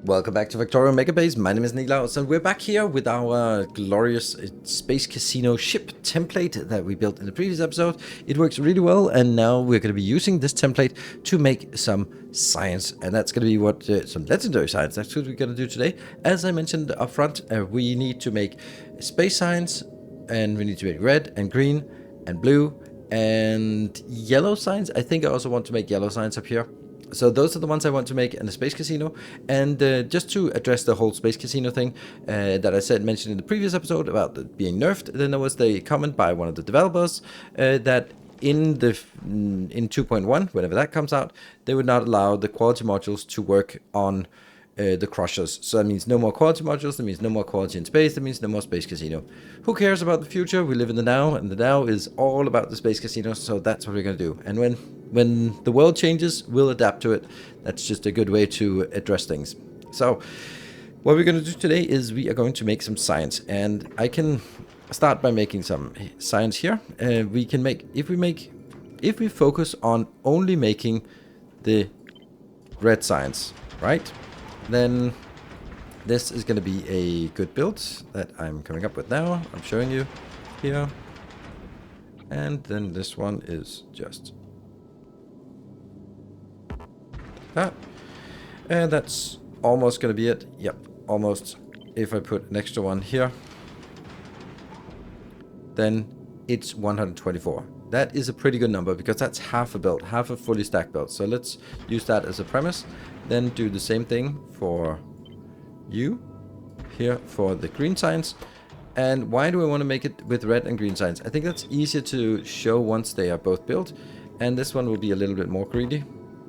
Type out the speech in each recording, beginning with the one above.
Welcome back to Factorio Megabase. My name is Nilaus, and we're back here with our glorious space casino ship template that we built in the previous episode. It works really well, and now we're going to be using this template to make some science, and that's going to be what some legendary science. That's what we're going to do today. As I mentioned up front, we need to make space science, and we need to make red and green and blue and yellow science. I think I also want to make yellow science up here. So those are the ones I want to make in the space casino. And just to address the whole space casino thing that I mentioned in the previous episode about it being nerfed, then there was the comment by one of the developers that in 2.1, whenever that comes out, they would not allow the quality modules to work on the crushers. So that means no more quality modules, that means no more quality in space, that means no more space casino. Who cares about the future? We live in the now, and the now is all about the space casino, so that's what we're going to do. And when the world changes, we'll adapt to it. That's just a good way to address things. So what we're going to do today is we are going to make some science, and I can start by making some science here. We can make, if we focus on only making the red science, right? Then this is going to be a good build that I'm coming up with now. I'm showing you here. And then this one is just that. And that's almost going to be it. Yep, almost. If I put an extra one here, then it's 124. That is a pretty good number because that's half a build, half a fully stacked build. So let's use that as a premise. Then do the same thing for you here for the green science. And why do I want to make it with red and green science? I think that's easier to show once they are both built. And this one will be a little bit more greedy.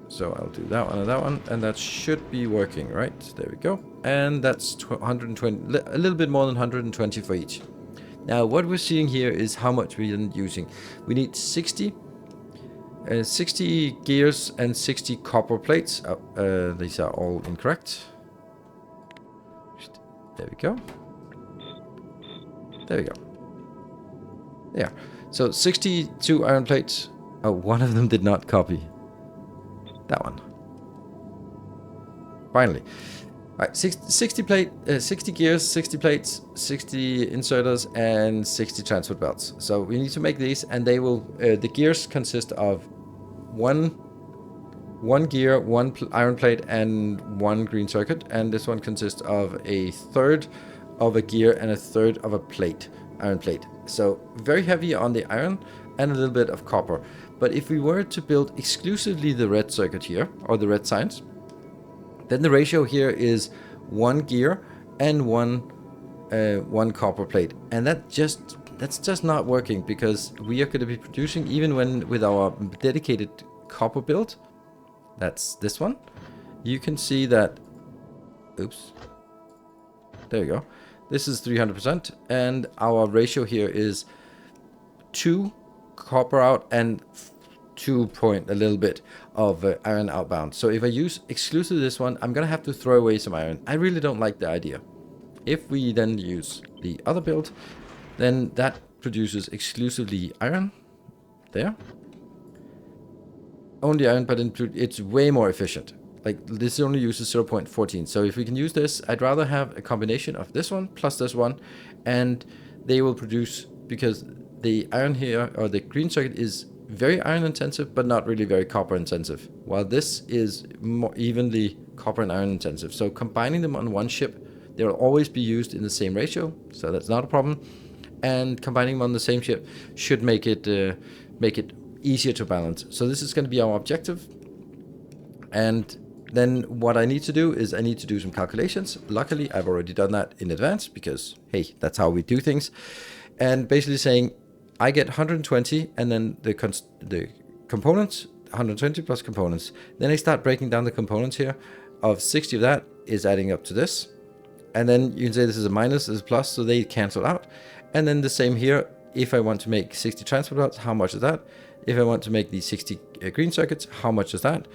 So I'll do that one and that one. And that should be working, right? There we go. And that's 120, a little bit more than 120 for each. Now what we're seeing here is how much we're using. We need 60 gears and 60 copper plates. These are all incorrect. There we go. There we go. There. So 62 iron plates. Oh, one of them did not copy. That one. Finally. Alright, 60 gears, 60 plates, 60 inserters, and 60 transport belts. So we need to make these, and they will. The gears consist of one gear, one iron plate, and one green circuit. And this one consists of a third of a gear and a third of a plate, iron plate. So very heavy on the iron and a little bit of copper. But if we were to build exclusively the red circuit here, or the red science, then the ratio here is one gear and one copper plate, and that's just not working because we are going to be producing, even when with our dedicated copper build, that's this one. You can see that. Oops. There you go. This is 300%, and our ratio here is 2 copper out and 2 point a little bit of iron outbound. So if I use exclusively this one, I'm gonna have to throw away some iron. I really don't like the idea. If we then use the other build, then that produces exclusively iron. There. Only iron, but it's way more efficient. Like this only uses 0.14. So if we can use this, I'd rather have a combination of this one plus this one, and they will produce, because the iron here, or the green circuit, is very iron intensive, but not really very copper intensive, while this is more evenly copper and iron intensive. So combining them on one ship, they'll always be used in the same ratio, so that's not a problem. And combining them on the same ship should make it easier to balance. So this is going to be our objective. And then what I need to do is I need to do some calculations. Luckily, I've already done that in advance because, hey, that's how we do things. And basically saying, I get 120, and then the components, 120 plus components. Then I start breaking down the components here. Of 60 of that is adding up to this. And then you can say this is a minus, this is a plus, so they cancel out. And then the same here. If I want to make 60 transport belts, how much is that? If I want to make these 60 green circuits, how much is that?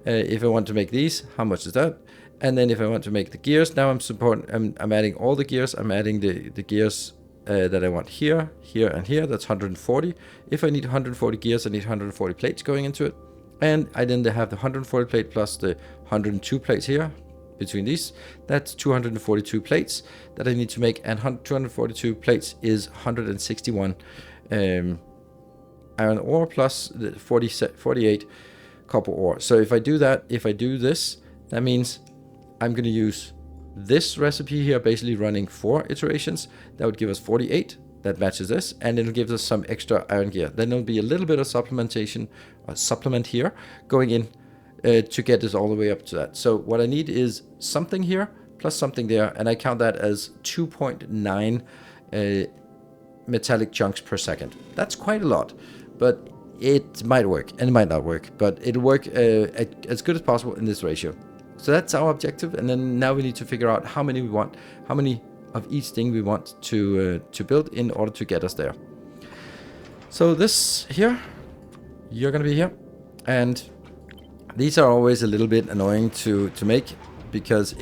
If I want to make these, how much is that? And then if I want to make the gears, now I'm adding all the gears. I'm adding the gears that I want here, here, and here. That's 140. If I need 140 gears, I need 140 plates going into it. And I then have the 140 plate plus the 102 plates here. between these. That's 242 plates that I need to make, and 242 plates is 161 iron ore plus the 48 copper ore. So if I do that, if I do this, that means I'm going to use this recipe here, basically running 4 iterations. That would give us 48. That matches this, and it'll give us some extra iron gear. Then there'll be a little bit of supplement here going in to get this all the way up to that. So what I need is something here plus something there, and I count that as 2.9 metallic chunks per second. That's quite a lot, but it might work and it might not work, but it'll work as good as possible in this ratio. So that's our objective, and then now we need to figure out how many we want, how many of each thing we want to build in order to get us there. So this here, you're gonna be here, and these are always a little bit annoying to make because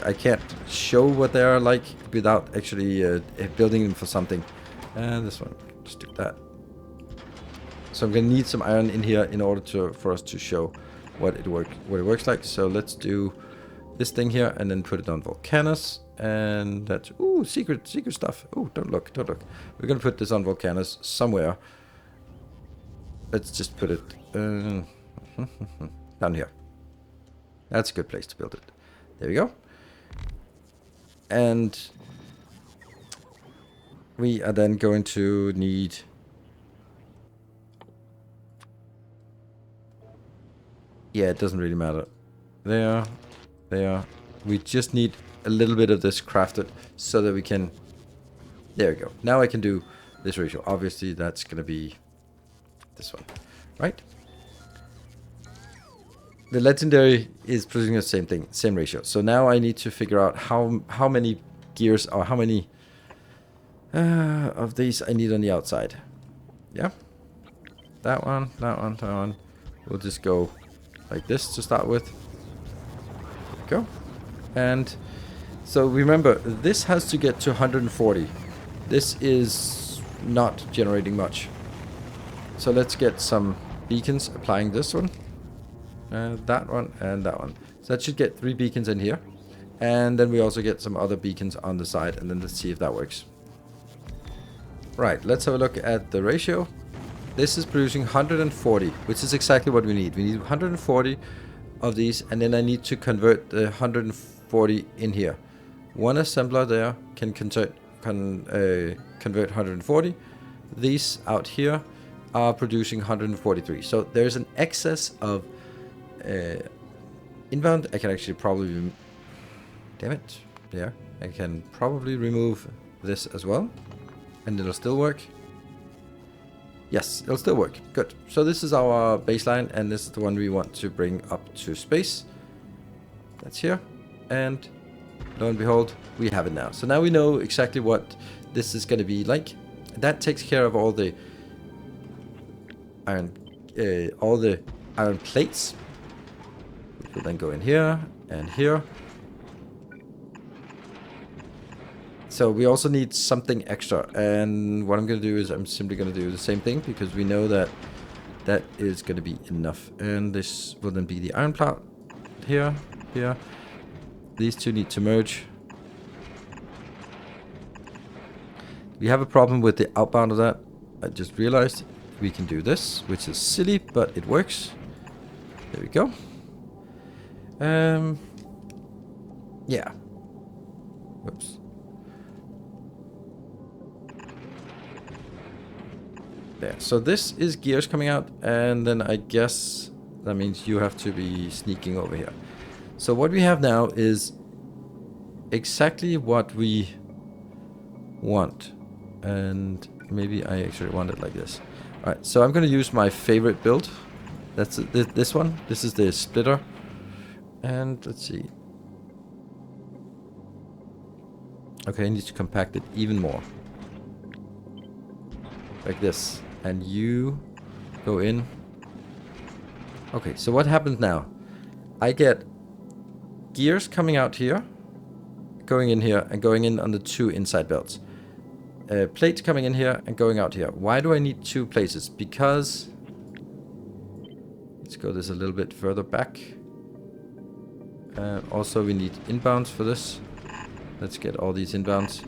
I can't show what they are like without actually building them for something. And this one, just do that. So I'm gonna need some iron in here in order for us to show what it works like. So let's do this thing here and then put it on Volcanus. And that's, ooh, secret stuff. Ooh, don't look. We're gonna put this on Volcanus somewhere. Let's just put it down here. That's a good place to build it. There we go. And we are then going to need it doesn't really matter. There. We just need a little bit of this crafted so that we can... There we go. Now I can do this ratio. Obviously, that's going to be this one, right? The legendary is producing the same thing, same ratio. So now I need to figure out how many gears or how many of these I need on the outside. Yeah. That one. We'll just go like this to start with. There we go. And so remember, this has to get to 140. This is not generating much. So let's get some beacons applying this one. That one and that one. So that should get 3 beacons in here. And then we also get some other beacons on the side, and then let's see if that works. Right, let's have a look at the ratio. This is producing 140, which is exactly what we need. We need 140 of these, and then I need to convert the 140 in here. One assembler there can convert 140. These out here are producing 143. So there's an excess of inbound. I can actually probably... Damn it. Yeah, I can probably remove this as well. And it'll still work. Yes, it'll still work. Good. So this is our baseline, and this is the one we want to bring up to space. That's here. And lo and behold, we have it now. So now we know exactly what this is going to be like. That takes care of all the iron plates. We'll then go in here and here. So we also need something extra, and what I'm going to do is I'm simply going to do the same thing, because we know that that is going to be enough. And this will then be the iron plot here. These two need to merge. We have a problem with the outbound of that. I just realized we can do this, which is silly, but it works. There we go. Yeah. Whoops. There. So this is gears coming out, and then I guess that means you have to be sneaking over here. So what we have now is exactly what we want, and maybe I actually want it like this. Alright, so I'm going to use my favorite build. That's this one. This is the splitter, and let's see. Okay, I need to compact it even more, like this. And you go in. Okay, so what happens now? I get gears coming out here, going in here, and going in on the 2 inside belts. Plates coming in here and going out here. Why do I need 2 places? Because... Let's go this a little bit further back. Also, we need inbounds for this. Let's get all these inbounds.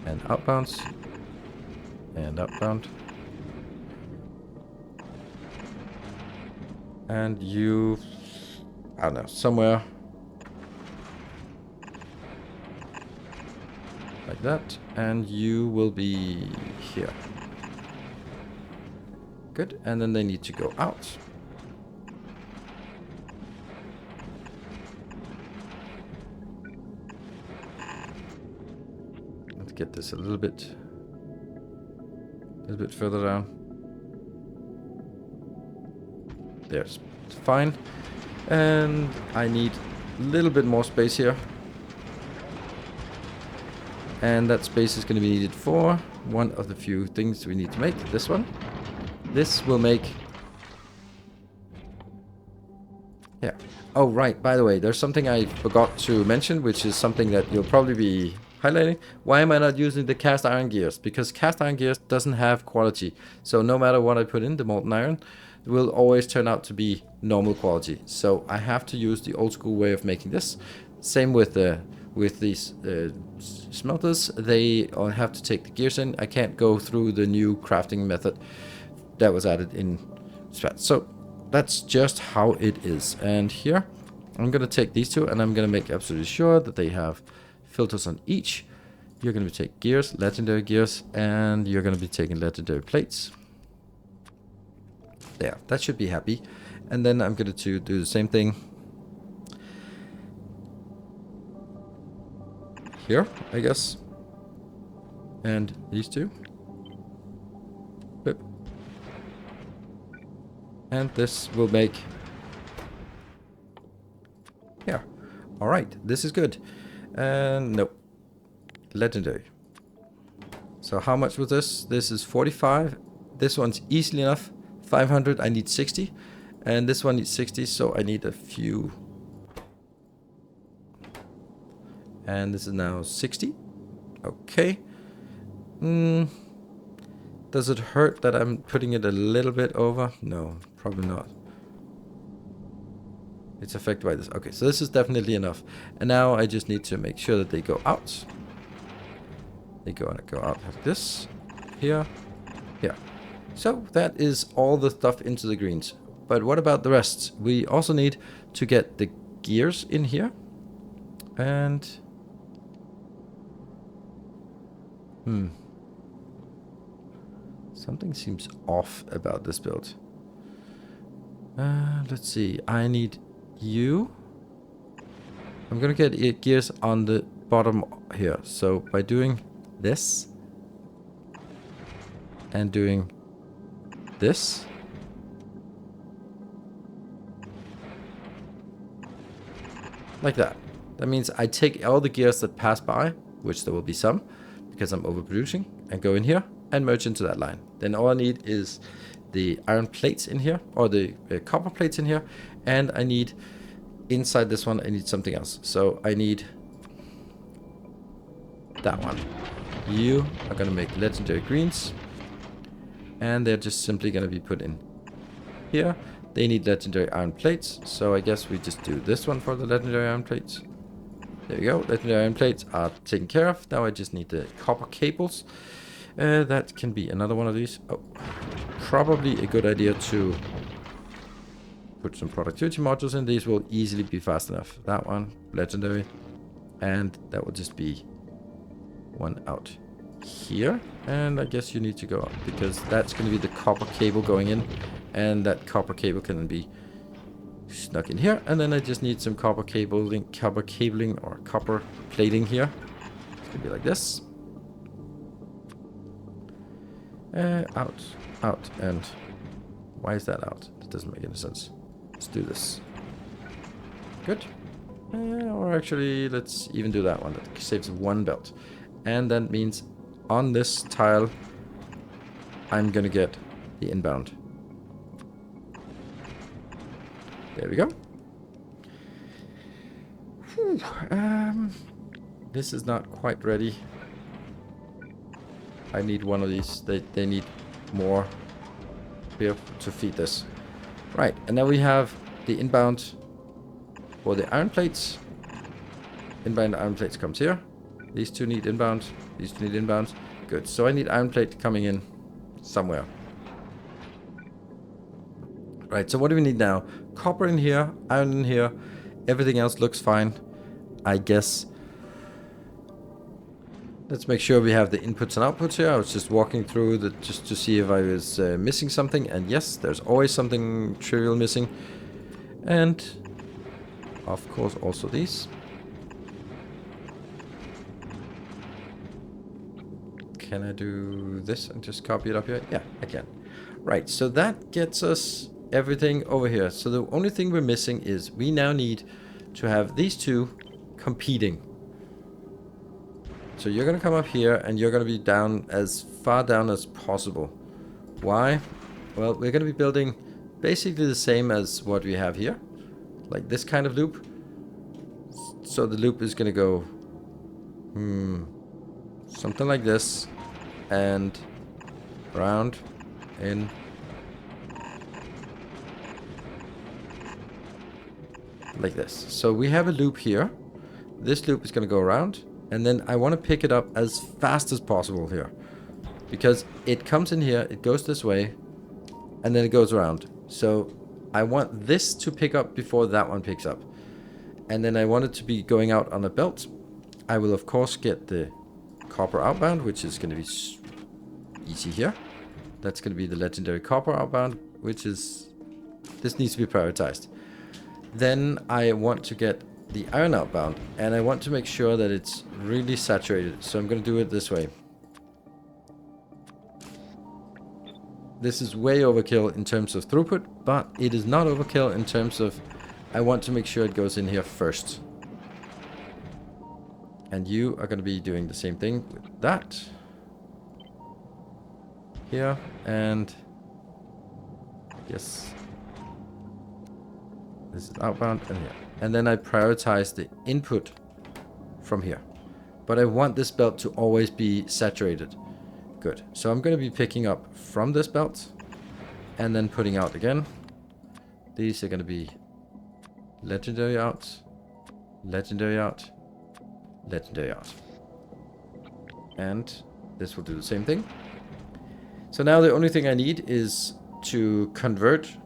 And outbounds. And outbound. And you... I don't know, somewhere... like that. And you will be here. Good. And then they need to go out. Let's get this a little bit further down. There's fine. And I need a little bit more space here. And that space is going to be needed for one of the few things we need to make. This one. This will make... yeah. Oh, right. By the way, there's something I forgot to mention, which is something that you'll probably be highlighting. Why am I not using the cast iron gears? Because cast iron gears doesn't have quality. So no matter what I put in, the molten iron will always turn out to be normal quality. So I have to use the old school way of making this. Same with these smelters. They all have to take the gears in. I can't go through the new crafting method that was added in Strat. So that's just how it is. And here I'm going to take these two and I'm going to make absolutely sure that they have filters on each. You're going to take gears, legendary gears, and you're going to be taking legendary plates. There, that should be happy. And then I'm going to do the same thing here, I guess. And these two. Boop. And this will make... yeah. Alright, this is good. And no. Legendary. So how much was this? This is 45. This one's easily enough. 500, I need 60. And this one needs 60, so I need a few. And this is now 60. Okay. Does it hurt that I'm putting it a little bit over? No, probably not. It's affected by this. Okay, so this is definitely enough. And now I just need to make sure that they go out. They go out like this. Here. Here. So that is all the stuff into the greens. But what about the rest? We also need to get the gears in here. And... something seems off about this build. Let's see. I need you. I'm gonna get gears on the bottom here. So by doing this and doing this, like that. That means I take all the gears that pass by, which there will be some, because I'm overproducing, and go in here and merge into that line. Then all I need is the iron plates in here, or the copper plates in here, and I need, inside this one, I need something else. So I need that one. You are gonna make legendary greens, and they're just simply gonna be put in here. They need legendary iron plates, so I guess we just do this one for the legendary iron plates. There we go, legendary iron plates are taken care of. Now I just need the copper cables. That can be another one of these. Oh, probably a good idea to put some productivity modules in. These will easily be fast enough. That one, legendary. And that will just be one out here. And I guess you need to go up, because that's going to be the copper cable going in. And that copper cable can be snuck in here. And then I just need some copper cabling or copper plating here. It's going to be like this. Out, and why is that out? That doesn't make any sense. Let's do this. Good. Or actually, let's even do that one. That saves one belt. And that means on this tile, I'm gonna get the inbound. There we go. Whew. This is not quite ready. I need one of these. They need more here to feed this. Right, and now we have the inbound for the iron plates. Inbound iron plates comes here. These two need inbound. These two need inbound. Good. So I need iron plate coming in somewhere. Right, so what do we need now? Copper in here, iron in here. Everything else looks fine, I guess. Let's make sure we have the inputs and outputs here. I was just walking through just to see if I was missing something. And yes, there's always something trivial missing. And, of course, also these. Can I do this and just copy it up here? Yeah, I can. Right, so that gets us everything over here. So the only thing we're missing is we now need to have these two competing. So you're going to come up here and you're going to be down as far down as possible. Why? Well, we're going to be building basically the same as what we have here. Like this kind of loop. So the loop is going to go something like this. And round in. Like this. So we have a loop here. This loop is going to go around. And then I want to pick it up as fast as possible here. Because it comes in here, it goes this way, and then it goes around. So I want this to pick up before that one picks up. And then I want it to be going out on a belt. I will, of course, get the copper outbound, which is going to be easy here. That's going to be the legendary copper outbound, which is... This needs to be prioritized. Then I want to get the iron outbound, and I want to make sure that it's really saturated. So I'm going to do it this way. This is way overkill in terms of throughput, but it is not overkill in terms of I want to make sure it goes in here first. And you are going to be doing the same thing with that. Here, and yes. This is outbound and here. And then I prioritize the input from here. But I want this belt to always be saturated. Good. So I'm going to be picking up from this belt and then putting out again. These are going to be legendary out, legendary out, legendary out. And this will do the same thing. So now the only thing I need is to convert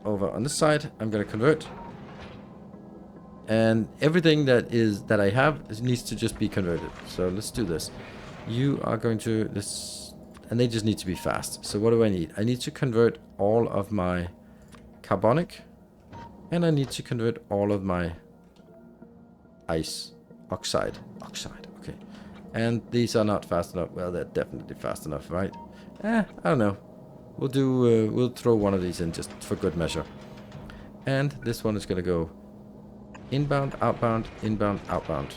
over on this side. I'm going to convert. And everything that I have needs to just be converted. So let's do this. You are going to this, and they just need to be fast. So what do I need? I need to convert all of my carbonic, and I need to convert all of my ice oxide. Okay. And these are not fast enough. Well, they're definitely fast enough, right? I don't know. We'll do. We'll throw one of these in just for good measure. And this one is going to go inbound, outbound, inbound, outbound.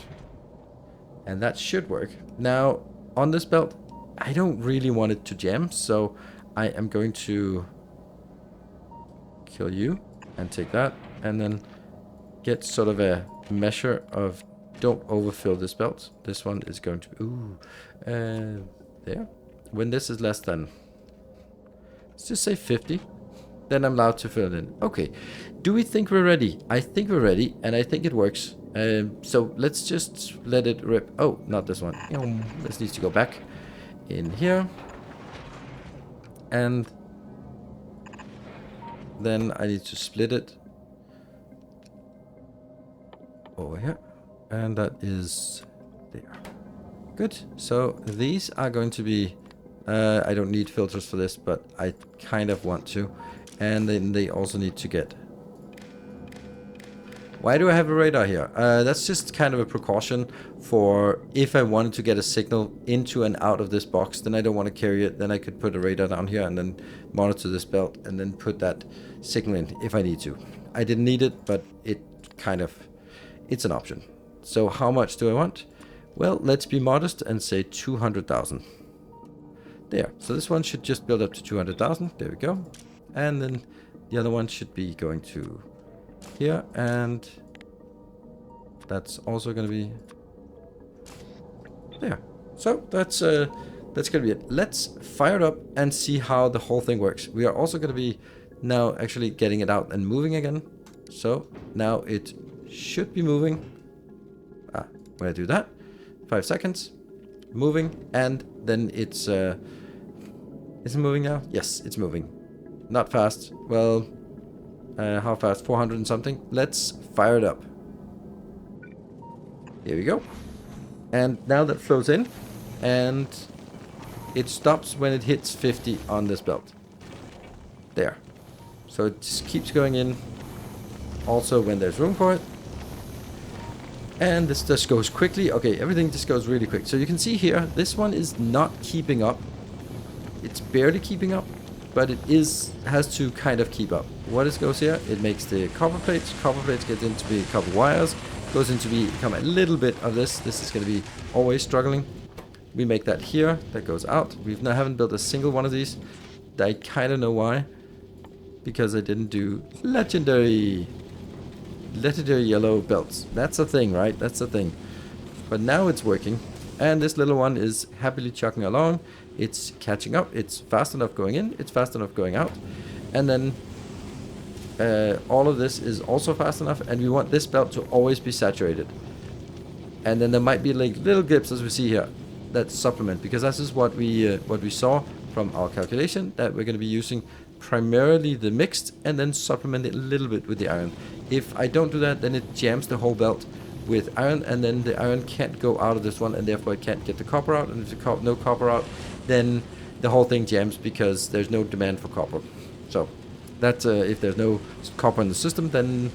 And that should work. Now, on this belt, I don't really want it to jam, so I am going to kill you and take that, and then get sort of a measure of don't overfill this belt. This one is going to be, there. When this is less than, let's just say 50, then I'm allowed to fill it in. Okay, do we think we're ready? I think we're ready, and I think it works. So let's just let it rip. Oh, not this one. This needs to go back in here. And then I need to split it over here. And that is there. Good. So these are going to be... I don't need filters for this, but I kind of want to. And then they also need to get... Why do I have a radar here? That's just kind of a precaution for if I wanted to get a signal into and out of this box, then I don't want to carry it. Then I could put a radar down here and then monitor this belt and then put that signal in if I need to. I didn't need it, but it kind of, it's an option. So how much do I want? Well, let's be modest and say 200,000. There. So this one should just build up to 200,000. There we go. And then the other one should be going to here, and that's also going to be there. So that's going to be it. Let's fire it up and see how the whole thing works. We are also going to be Now actually getting it out and moving again. So now it should be moving. When I do that, 5 seconds, moving, and then it's is it moving now? Yes, it's moving. Not fast. Well, how fast? 400 and something. Let's fire it up. Here we go. And now that flows in, and it stops when it hits 50 on this belt. There. So it just keeps going in also when there's room for it. And this just goes quickly. Okay, everything just goes really quick. So you can see here, this one is not keeping up. It's barely keeping up, but it has to kind of keep up. What it goes here, it makes the copper plates. Copper plates get into be copper wires. Goes into become a little bit of this. This is going to be always struggling. We make that here. That goes out. Haven't built a single one of these. I kind of know why. Because I didn't do legendary yellow belts. That's a thing, right? That's a thing. But now it's working. And this little one is happily chugging along. It's catching up. It's fast enough going in. It's fast enough going out. And then all of this is also fast enough. And we want this belt to always be saturated. And then there might be like little dips, as we see here, that supplement. Because this is what we saw from our calculation, that we're going to be using primarily the mixed and then supplement it a little bit with the iron. If I don't do that, then it jams the whole belt with iron, and then the iron can't go out of this one, and therefore it can't get the copper out. And if there's no copper out, then the whole thing jams because there's no demand for copper. So that's if there's no copper in the system, then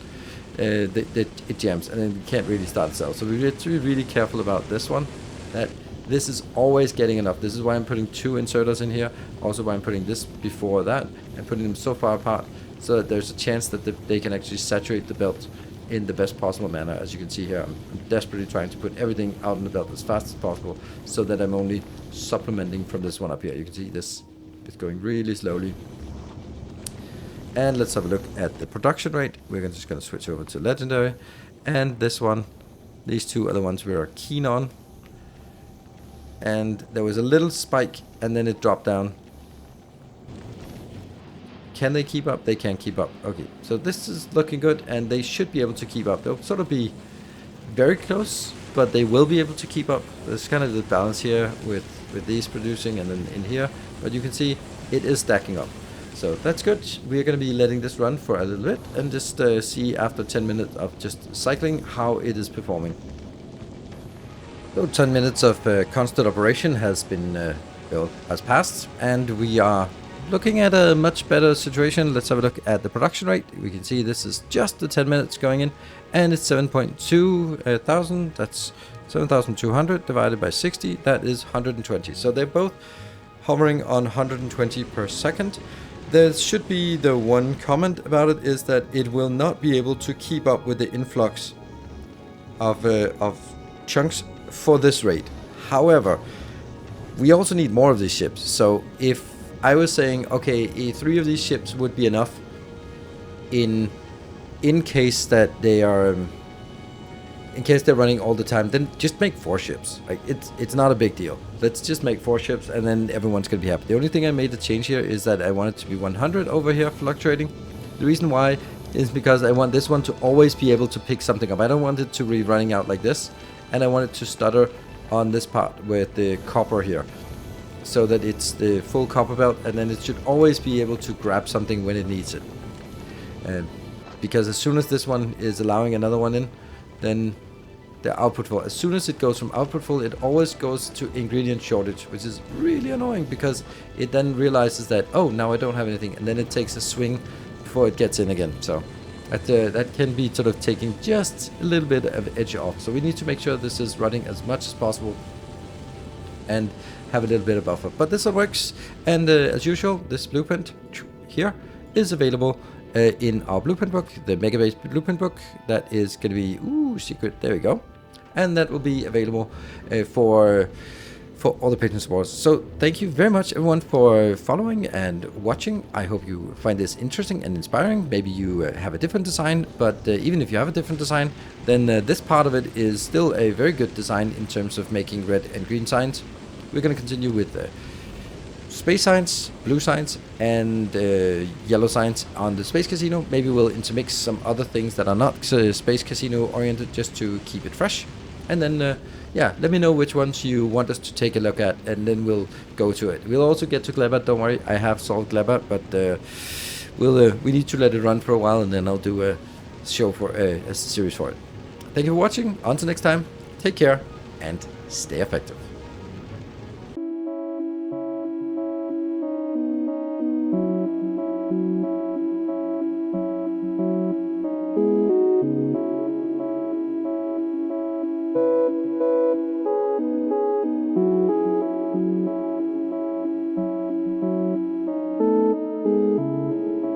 it jams, and then it can't really start itself. So we have to be really careful about this one. That this is always getting enough. This is why I'm putting 2 inserters in here. Also why I'm putting this before that and putting them so far apart so that there's a chance that they can actually saturate the belt in the best possible manner. As you can see here, I'm desperately trying to put everything out in the belt as fast as possible so that I'm only supplementing from this one up here. You can see this is going really slowly. And let's have a look at the production rate. We're just going to switch over to legendary. And this one, these two are the ones we are keen on. And there was a little spike and then it dropped down. Can they keep up? They can keep up. Okay, so this is looking good and they should be able to keep up. They'll sort of be very close, but they will be able to keep up. There's kind of the balance here with these producing and then in here. But you can see it is stacking up. So that's good. We're going to be letting this run for a little bit and just see after 10 minutes of just cycling how it is performing. So 10 minutes of constant operation has passed, and we are looking at a much better situation. Let's have a look at the production rate. We can see this is just the 10 minutes going in, and it's 7.2 thousand. That's 7,200 divided by 60. That is 120. So they're both hovering on 120 per second. There should be the one comment about it is that it will not be able to keep up with the influx of chunks for this rate. However, we also need more of these ships. So if I was saying, okay, 3 of these ships would be enough in case that they are in case they're running all the time, then just make 4 ships. Like it's not a big deal. Let's just make 4 ships and then everyone's gonna be happy. The only thing I made the change here is that I want it to be 100 over here fluctuating. The reason why is because I want this one to always be able to pick something up. I don't want it to be running out like this. And I want it to stutter on this part with the copper here, so that it's the full copper belt, and then it should always be able to grab something when it needs it. Because as soon as this one is allowing another one in, then the output full. As soon as it goes from output full, it always goes to ingredient shortage, which is really annoying because it then realizes that, oh, now I don't have anything, and then it takes a swing before it gets in again. So that can be sort of taking just a little bit of edge off. So we need to make sure this is running as much as possible and have a little bit of buffer. But this all works, and as usual, this blueprint here is available in our blueprint book, the Megabase blueprint book. That is going to be secret. There we go, and that will be available for all the patron supporters. So thank you very much everyone for following and watching. I hope you find this interesting and inspiring. Maybe you have a different design, but even if you have a different design, then this part of it is still a very good design in terms of making red and green signs. We're going to continue with space science, blue science, and yellow science on the Space Casino. Maybe we'll intermix some other things that are not Space Casino oriented, just to keep it fresh. And then, yeah, let me know which ones you want us to take a look at, and then we'll go to it. We'll also get to Gleba, don't worry, I have solved Gleba, but we need to let it run for a while, and then I'll do a show for a series for it. Thank you for watching. Until next time, take care and stay effective.